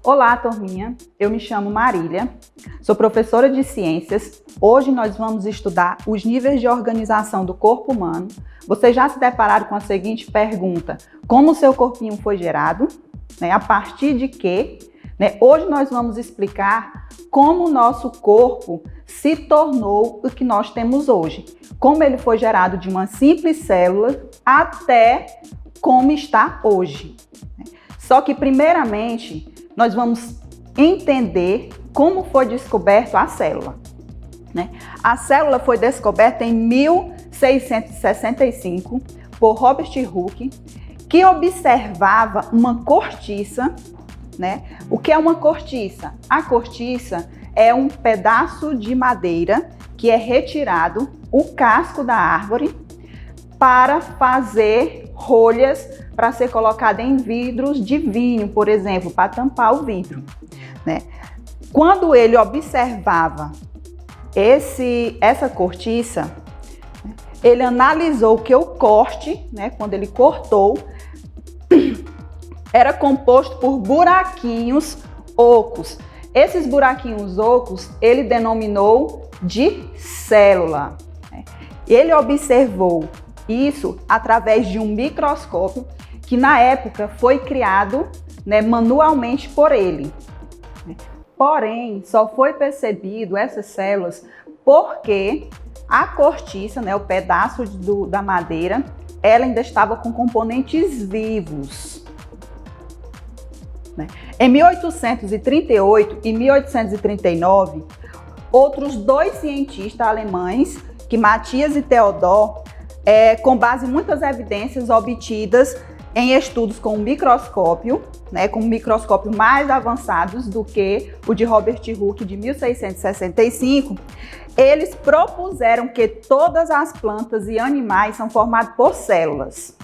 Olá, turminha! Eu me chamo Marília, sou professora de ciências. Hoje nós vamos estudar os níveis de organização do corpo humano. Vocês já se depararam com a seguinte pergunta: como o seu corpinho foi gerado? A partir de quê? Hoje nós vamos explicar como o nosso corpo se tornou o que nós temos hoje. Como ele foi gerado de uma simples célula até como está hoje. Só que, primeiramente, nós vamos entender como foi descoberto a célula. A célula foi descoberta em 1665 por Robert Hooke, que observava uma cortiça. O que é uma cortiça? A cortiça é um pedaço de madeira que é retirado, o casco da árvore, para fazer rolhas para ser colocada em vidros de vinho, por exemplo, para tampar o vidro. Quando ele observava essa cortiça, ele analisou que o corte, quando ele cortou, era composto por buraquinhos ocos. Esses buraquinhos ocos ele denominou de célula. Ele observou isso através de um microscópio que na época foi criado manualmente por ele. Porém, só foi percebido essas células porque a cortiça, o pedaço da madeira, ela ainda estava com componentes vivos. Em 1838 e 1839, outros dois cientistas alemães, que Matthias e Theodor, com base em muitas evidências obtidas em estudos com um microscópio mais avançados do que o de Robert Hooke de 1665, eles propuseram que todas as plantas e animais são formados por células.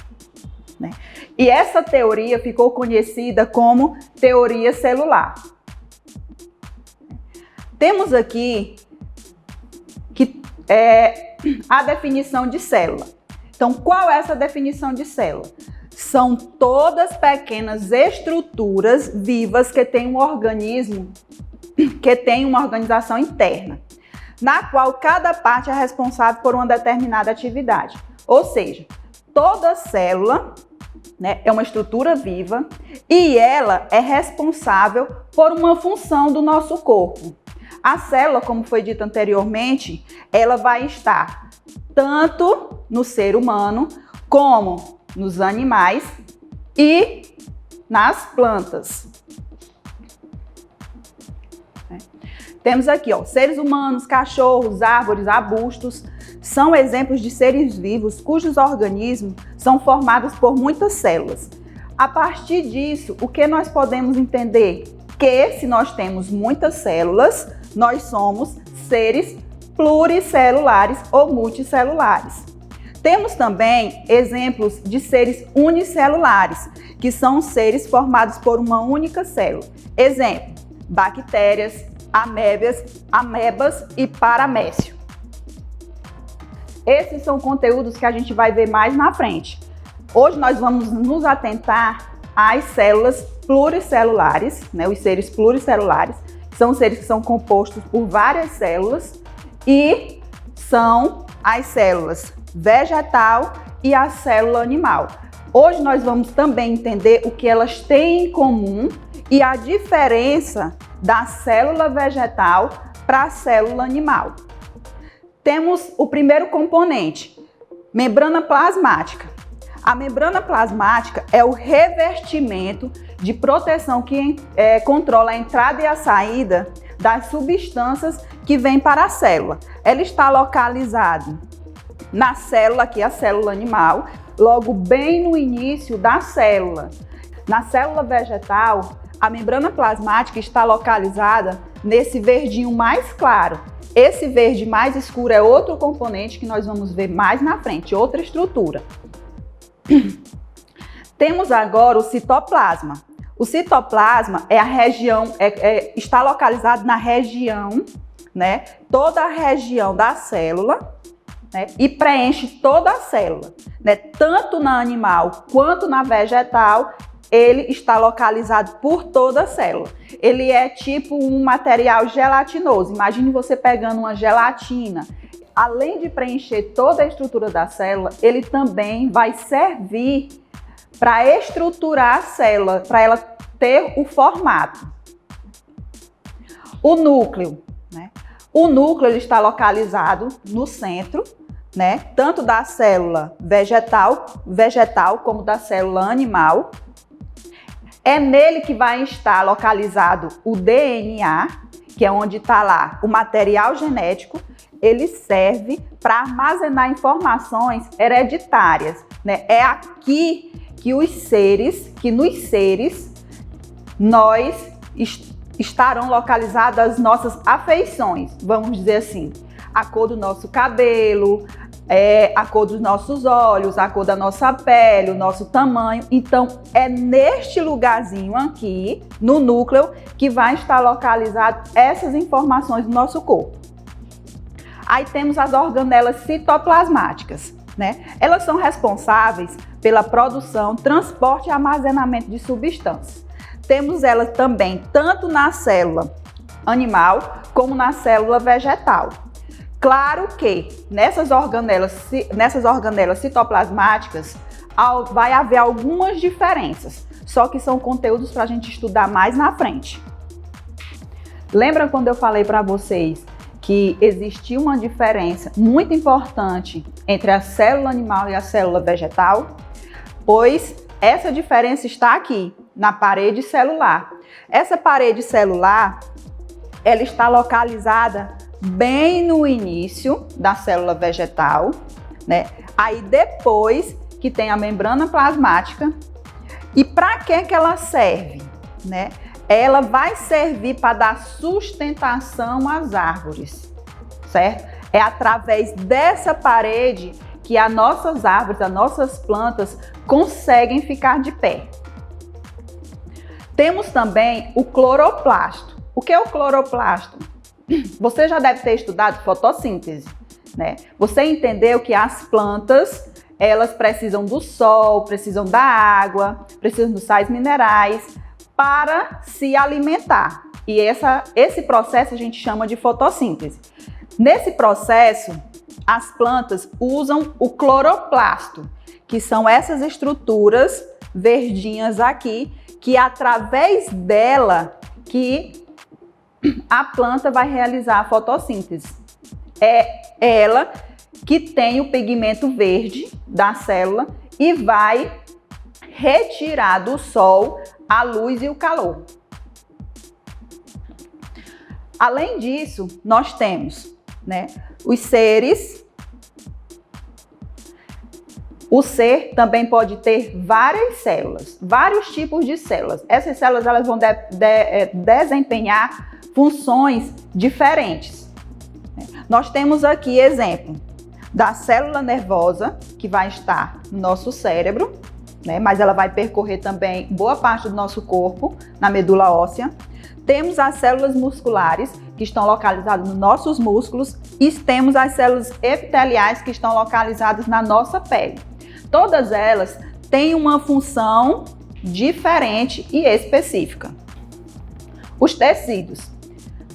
E essa teoria ficou conhecida como teoria celular. Temos aqui a definição de célula. Então, qual é essa definição de célula? São todas pequenas estruturas vivas que têm um organismo, que tem uma organização interna, na qual cada parte é responsável por uma determinada atividade. Ou seja, toda célula é uma estrutura viva e ela é responsável por uma função do nosso corpo. A célula, como foi dito anteriormente, ela vai estar tanto no ser humano como nos animais e nas plantas. Temos aqui, seres humanos, cachorros, árvores, arbustos, são exemplos de seres vivos cujos organismos são formados por muitas células. A partir disso, o que nós podemos entender? Que se nós temos muitas células, nós somos seres pluricelulares ou multicelulares. Temos também exemplos de seres unicelulares, que são seres formados por uma única célula. Exemplo: bactérias, amebas e paramécio. Esses são conteúdos que a gente vai ver mais na frente. Hoje nós vamos nos atentar às células pluricelulares, os seres pluricelulares, que são seres que são compostos por várias células, e são as células vegetal e a célula animal. Hoje nós vamos também entender o que elas têm em comum e a diferença da célula vegetal para a célula animal. Temos o primeiro componente, membrana plasmática. A membrana plasmática é o revestimento de proteção que controla a entrada e a saída das substâncias que vêm para a célula. Ela está localizada na célula, aqui a célula animal, logo bem no início da célula. Na célula vegetal, a membrana plasmática está localizada nesse verdinho mais claro. Esse verde mais escuro é outro componente que nós vamos ver mais na frente, outra estrutura. Temos agora o citoplasma. O citoplasma é a região, está localizado na região, toda a região da célula, e preenche toda a célula, tanto na animal quanto na vegetal ele está localizado por toda a célula. Ele é tipo um material gelatinoso. Imagine você pegando uma gelatina. Além de preencher toda a estrutura da célula, ele também vai servir para estruturar a célula, para ela ter o formato. O núcleo, né? O núcleo ele está localizado no centro, né? Tanto da célula vegetal como da célula animal. É nele que vai estar localizado o DNA, que é onde está lá o material genético. Ele serve para armazenar informações hereditárias, né? É aqui que nos seres, estarão localizadas as nossas afeições, vamos dizer assim. A cor do nosso cabelo, a cor dos nossos olhos, a cor da nossa pele, o nosso tamanho. Então, é neste lugarzinho aqui, no núcleo, que vai estar localizado essas informações do nosso corpo. Aí temos as organelas citoplasmáticas, né? Elas são responsáveis pela produção, transporte e armazenamento de substâncias. Temos elas também tanto na célula animal como na célula vegetal. Claro que nessas organelas citoplasmáticas vai haver algumas diferenças, só que são conteúdos para a gente estudar mais na frente. Lembra quando eu falei para vocês que existia uma diferença muito importante entre a célula animal e a célula vegetal? Pois essa diferença está aqui, na parede celular. Essa parede celular, ela está localizada bem no início da célula vegetal, né? Aí depois que tem a membrana plasmática. E para que ela serve, né? Ela vai servir para dar sustentação às árvores, certo? É através dessa parede que as nossas árvores, as nossas plantas conseguem ficar de pé. Temos também o cloroplasto. O que é o cloroplasto? Você já deve ter estudado fotossíntese, né? Você entendeu que as plantas, elas precisam do sol, precisam da água, precisam dos sais minerais para se alimentar. E esse processo a gente chama de fotossíntese. Nesse processo, as plantas usam o cloroplasto, que são essas estruturas verdinhas aqui, que através dela que a planta vai realizar a fotossíntese. É ela que tem o pigmento verde da célula e vai retirar do sol a luz e o calor. Além disso, nós temos, né, os seres. O ser também pode ter várias células, vários tipos de células. Essas células elas vão desempenhar funções diferentes. Nós temos aqui exemplo da célula nervosa, que vai estar no nosso cérebro, né? Mas ela vai percorrer também boa parte do nosso corpo, na medula óssea. Temos as células musculares, que estão localizadas nos nossos músculos, e temos as células epiteliais, que estão localizadas na nossa pele. Todas elas têm uma função diferente e específica. Os tecidos,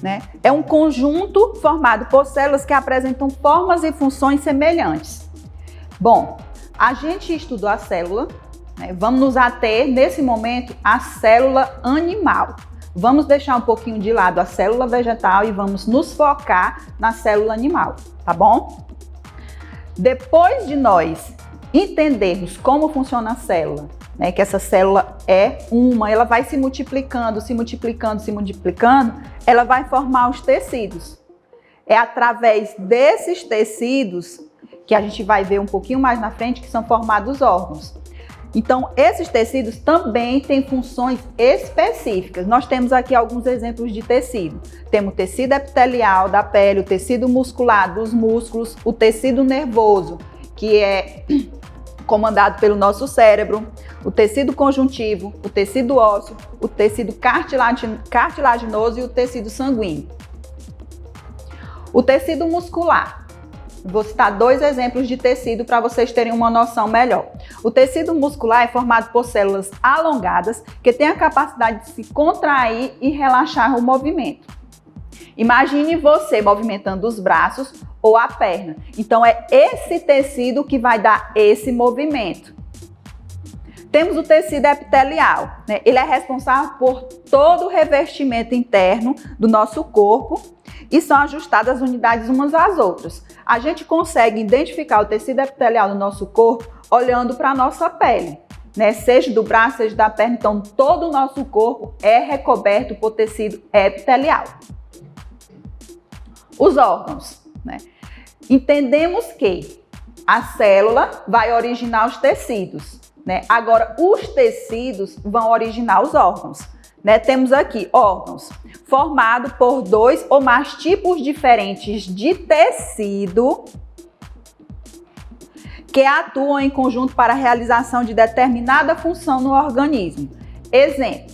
né? É um conjunto formado por células que apresentam formas e funções semelhantes. Bom, a gente estudou a célula, né? Vamos nos ater nesse momento à célula animal. Vamos deixar um pouquinho de lado a célula vegetal e vamos nos focar na célula animal, tá bom? Depois de nós entendermos como funciona a célula, né, que essa célula ela vai se multiplicando, ela vai formar os tecidos. É através desses tecidos que a gente vai ver um pouquinho mais na frente que são formados os órgãos. Então, esses tecidos também têm funções específicas. Nós temos aqui alguns exemplos de tecido. Temos o tecido epitelial da pele, o tecido muscular dos músculos, o tecido nervoso, que é comandado pelo nosso cérebro, o tecido conjuntivo, o tecido ósseo, o tecido cartilaginoso e o tecido sanguíneo. O tecido muscular. Vou citar dois exemplos de tecido para vocês terem uma noção melhor. O tecido muscular é formado por células alongadas que têm a capacidade de se contrair e relaxar o movimento. Imagine você movimentando os braços ou a perna. Então é esse tecido que vai dar esse movimento. Temos o tecido epitelial, né? Ele é responsável por todo o revestimento interno do nosso corpo e são ajustadas as unidades umas às outras. A gente consegue identificar o tecido epitelial do nosso corpo olhando para a nossa pele, né? Seja do braço, seja da perna. Então, todo o nosso corpo é recoberto por tecido epitelial. Os órgãos, né? Entendemos que a célula vai originar os tecidos, né? Agora, os tecidos vão originar os órgãos, né? Temos aqui órgãos formados por 2 ou mais tipos diferentes de tecido que atuam em conjunto para a realização de determinada função no organismo. Exemplo,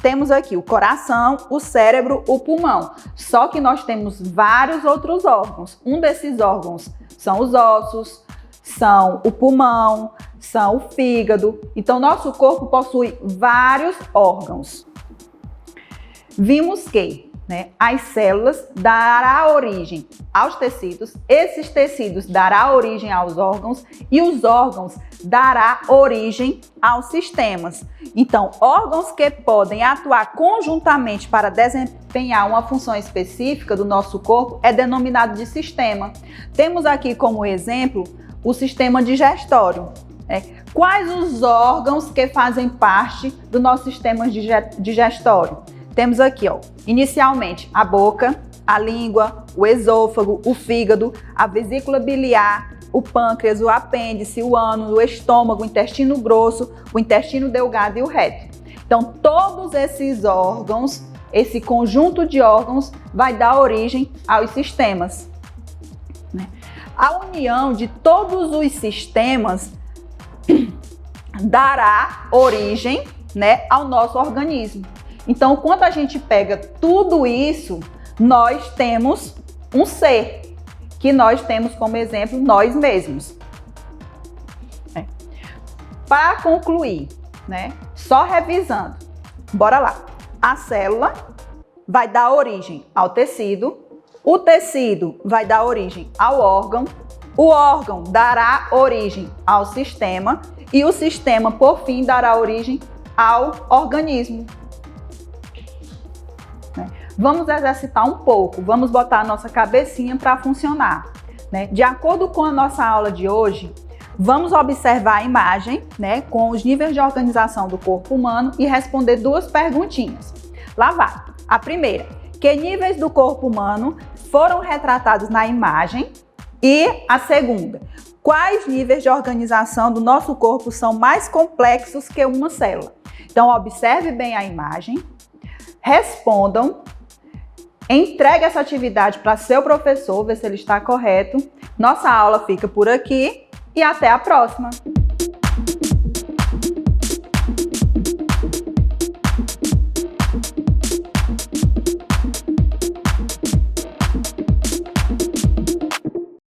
temos aqui o coração, o cérebro, o pulmão. Só que nós temos vários outros órgãos. Um desses órgãos são os ossos, são o pulmão, são o fígado. Então, nosso corpo possui vários órgãos. Vimos que, né, as células darão origem aos tecidos, esses tecidos darão origem aos órgãos e os órgãos darão origem aos sistemas. Então, órgãos que podem atuar conjuntamente para desempenhar uma função específica do nosso corpo é denominado de sistema. Temos aqui como exemplo o sistema digestório. Quais os órgãos que fazem parte do nosso sistema digestório? Temos aqui, ó, inicialmente, a boca, a língua, o esôfago, o fígado, a vesícula biliar, o pâncreas, o apêndice, o ânus, o estômago, o intestino grosso, o intestino delgado e o reto. Então, todos esses órgãos, esse conjunto de órgãos vai dar origem aos sistemas, né? A união de todos os sistemas dará origem, né, ao nosso organismo. Então, quando a gente pega tudo isso, nós temos um ser, que nós temos como exemplo nós mesmos. Para concluir, né, só revisando, bora lá. A célula vai dar origem ao tecido, o tecido vai dar origem ao órgão, o órgão dará origem ao sistema e o sistema, por fim, dará origem ao organismo. Vamos exercitar um pouco, vamos botar a nossa cabecinha para funcionar, né? De acordo com a nossa aula de hoje, vamos observar a imagem, né, com os níveis de organização do corpo humano e responder 2 perguntinhas. Lá vai. A primeira, que níveis do corpo humano foram retratados na imagem? E a segunda, quais níveis de organização do nosso corpo são mais complexos que uma célula? Então, observe bem a imagem, respondam, entregue essa atividade para seu professor, ver se ele está correto. Nossa aula fica por aqui e até a próxima!